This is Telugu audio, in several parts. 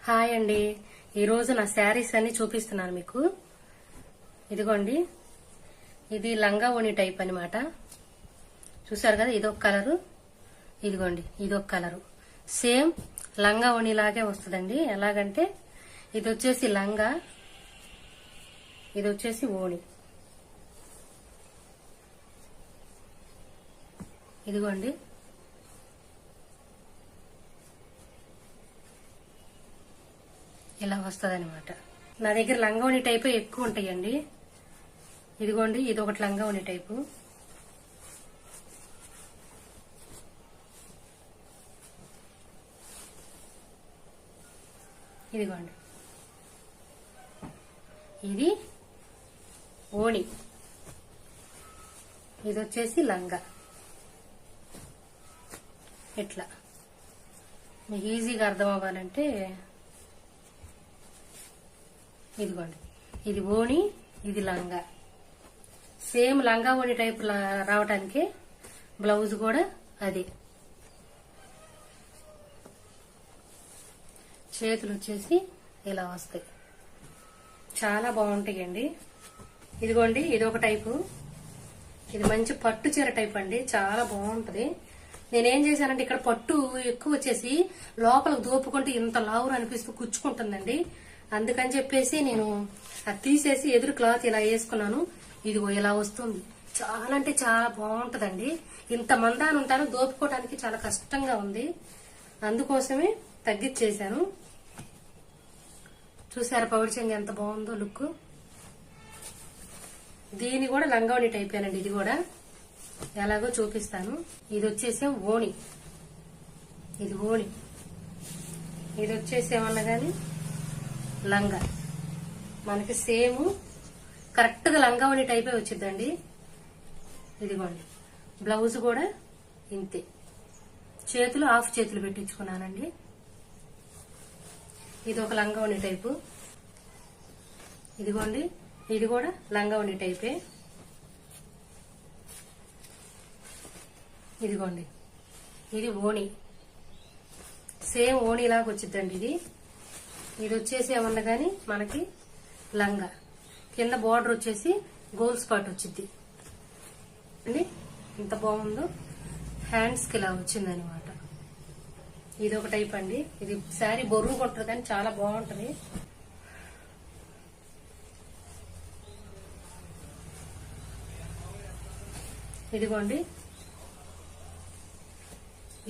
హాయ్ అండి. ఈరోజు నా శారీస్ అన్ని చూపిస్తున్నాను మీకు. ఇదిగోండి, ఇది లంగా ఓణి టైప్ అనమాట. చూసారు కదా, ఇదొక కలరు, ఇదిగోండి ఇదొక కలరు. సేమ్ లంగా ఓణి లాగే వస్తుందండి. ఎలాగంటే ఇది వచ్చేసి లంగా, ఇది వచ్చేసి ఓణి. ఇదిగోండి, ఇలా వస్తుంది అనమాట. నా దగ్గర లంగావోణి టైపు ఎక్కువ ఉంటాయండి. ఇదిగోండి, ఇది ఒకటి లంగావోణి టైపు. ఇదిగోండి, ఇది ఓణి, ఇది వచ్చేసి లంగా. ఇట్లా మీకు ఈజీగా అర్థం అవ్వాలంటే ఇదిగోండి, ఇది ఓణి, ఇది లంగా. సేమ్ లంగా ఓణి టైప్ రావటానికి బ్లౌజ్ కూడా అది. చేతులు వచ్చేసి ఇలా వస్తాయి, చాలా బాగుంటాయండి. ఇదిగోండి, ఇది ఒక టైపు. ఇది మంచి పట్టు చీర టైప్ అండి, చాలా బాగుంటది. నేనేం చేశానంటే ఇక్కడ పట్టు ఎక్కువ వచ్చేసి లోపలికి దోపుకుంటే ఇంత లావురు అనిపిస్తూ కుచ్చుకుంటుందండి. అందుకని చెప్పేసి నేను అది తీసేసి ఎదురు క్లాత్ ఇలా వేసుకున్నాను. ఇదిగో ఇలా వస్తుంది. చాలా అంటే చాలా బాగుంటదండి. ఇంత మందాన్ని ఉంటాను, దోపుకోవడానికి చాలా కష్టంగా ఉంది. అందుకోసమే తగ్గించేశాను. చూసారా పౌడి చెంగు ఎంత బాగుందో లుక్. దీని కూడా లంగావణి టైపేనండి. ఇది కూడా ఎలాగో చూపిస్తాను. ఇది వచ్చేసి ఓణి, ఇది ఓణి. ఇది వచ్చేసి ఏమన్నా గాని లంగా. మనకి సేమ్ కరెక్ట్ గా లంగావణి టైపే వచ్చిందండి. ఇదిగోండి, బ్లౌజ్ కూడా ఇంతే. చేతులు హాఫ్ చేతులు పెట్టించుకున్నానండి. ఇది ఒక లంగావణి టైపు. ఇదిగోండి, ఇది కూడా లంగావణి టైపే. ఇదిగోండి, ఇది ఓణి, సేమ్ ఓణి లాగా వచ్చిందండి. ఇది వచ్చేసి ఏమన్నా గాని మనకి లంగా. కింద బార్డర్ వచ్చేసి గోల్ స్పాట్ వచ్చింది అండి. ఎంత బాగుందో. హ్యాండ్స్ కి ఇలా వచ్చిందనమాట. ఇది ఒక టైప్ అండి. ఇది శారీ బొర్రు కొట్టరు కానీ చాలా బాగుంటది. ఇదిగోండి,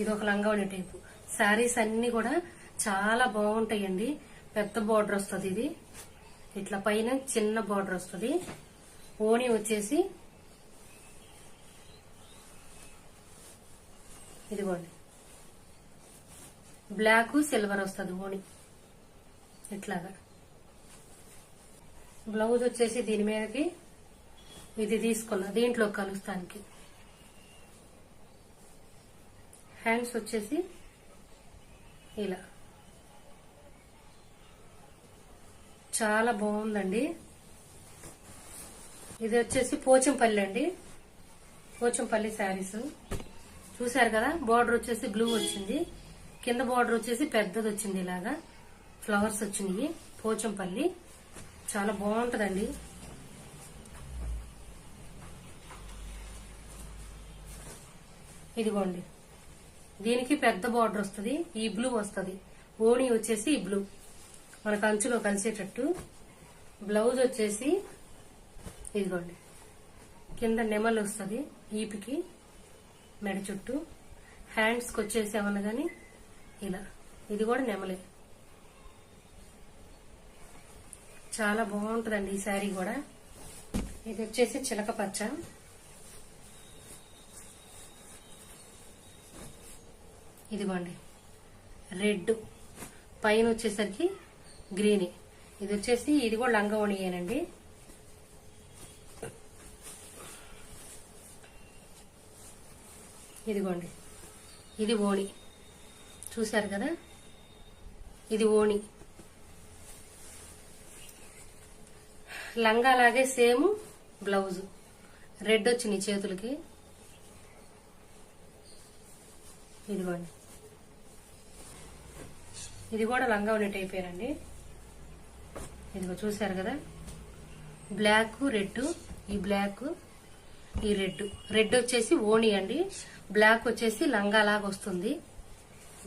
ఇది ఒక లంగావణి టైపు. శారీస్ అన్ని కూడా చాలా బాగుంటాయండి. పెద్ద బార్డర్ వస్తుంది. ఇది ఇట్లా పైన చిన్న బార్డర్ వస్తుంది. ఓణి వచ్చేసి ఇదిగోండి, బ్లాక్ సిల్వర్ వస్తుంది ఓణి ఇట్లాగా. బ్లౌజ్ వచ్చేసి దీని మీదకి ఇది తీసుకున్నా దీంట్లో కలుస్తానికి. హ్యాండ్స్ వచ్చేసి ఇలా చాలా బాగుందండి. ఇది వచ్చేసి పోచంపల్లి అండి, పోచంపల్లి శారీస్. చూసారు కదా, బార్డర్ వచ్చేసి బ్లూ వచ్చింది, కింద బార్డర్ వచ్చేసి పెద్దది వచ్చింది, ఇలాగా ఫ్లవర్స్ వచ్చినాయి. పోచంపల్లి చాలా బాగుంటదండి. ఇదిగోండి, దీనికి పెద్ద బార్డర్ వస్తుంది, ఈ బ్లూ వస్తుంది. ఓణి వచ్చేసి ఈ బ్లూ మనకు అంచులో కలిసేటట్టు. బ్లౌజ్ వచ్చేసి ఇదిగోండి, కింద నెమలు వస్తుంది ఈపికి మెడ చుట్టూ. హ్యాండ్స్కి వచ్చేసి ఏమన్నా గాని ఇలా, ఇది కూడా నెమలే. చాలా బాగుంటదండి ఈ శారీ కూడా. ఇది వచ్చేసి చిలక పచ్చ. ఇదిగోండి, రెడ్ పైన వచ్చేసరికి గ్రీన్. ఇది వచ్చేసి ఇది కూడా లంగావోణియేనండి. ఇదిగోండి, ఇది ఓణి. చూశారు కదా, ఇది ఓణి. లంగా లాగే సేమ్ బ్లౌజ్. రెడ్ వచ్చినాయి చేతులకి. ఇదిగోండి, ఇది కూడా లంగా ఉన్న టైపేనండి. ఇదిగో చూసారు కదా, బ్లాక్ రెడ్, ఈ బ్లాక్ ఈ రెడ్. రెడ్ వచ్చేసి ఓణి అండి, బ్లాక్ వచ్చేసి లంగా లాగా వస్తుంది.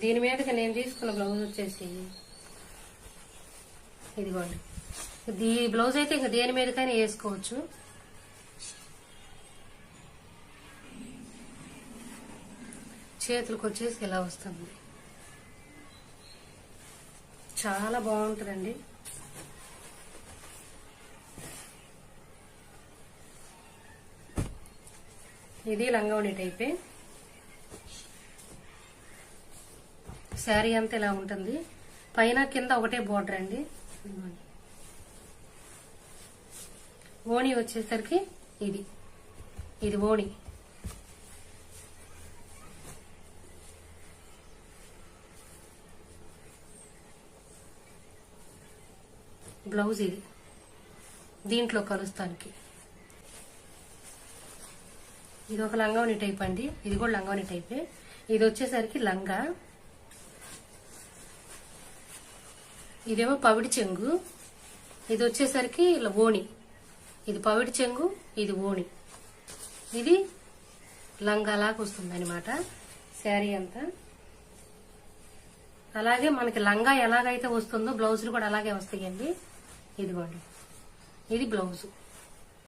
దీని మీదకి నేను తీసుకున్న బ్లౌజ్ వచ్చేసి ఇదిగోండి. ఈ బ్లౌజ్ అయితే ఇంకా దేని మీదకైనా వేసుకోవచ్చు. చేతులకు వచ్చేసి ఇలా వస్తుంది. చాలా బాగుంటుందండి. ఇది లంగావణి టైపే. శారీ అంతా ఇలా ఉంటుంది. పైన కింద ఒకటే బోర్డర్ అండి. ఓణి వచ్చేసరికి ఇది ఓణి. బ్లౌజ్ ఇది దీంట్లో కలుస్తానికి. ఇది ఒక లంగావని టైప్ అండి, ఇది కూడా లంగావని టైపే. ఇది వచ్చేసరికి లంగా, ఇదేమో పవిడి చెంగు. ఇది వచ్చేసరికి ఓణి. ఇది పవిడి చెంగు, ఇది ఓణి. ఇది లంగా లాగా వస్తుంది అనమాట శారీ అంతా. అలాగే మనకి లంగా ఎలాగైతే వస్తుందో బ్లౌజులు కూడా అలాగే వస్తాయండి. ఇదిగోండి, ఇది బ్లౌజు.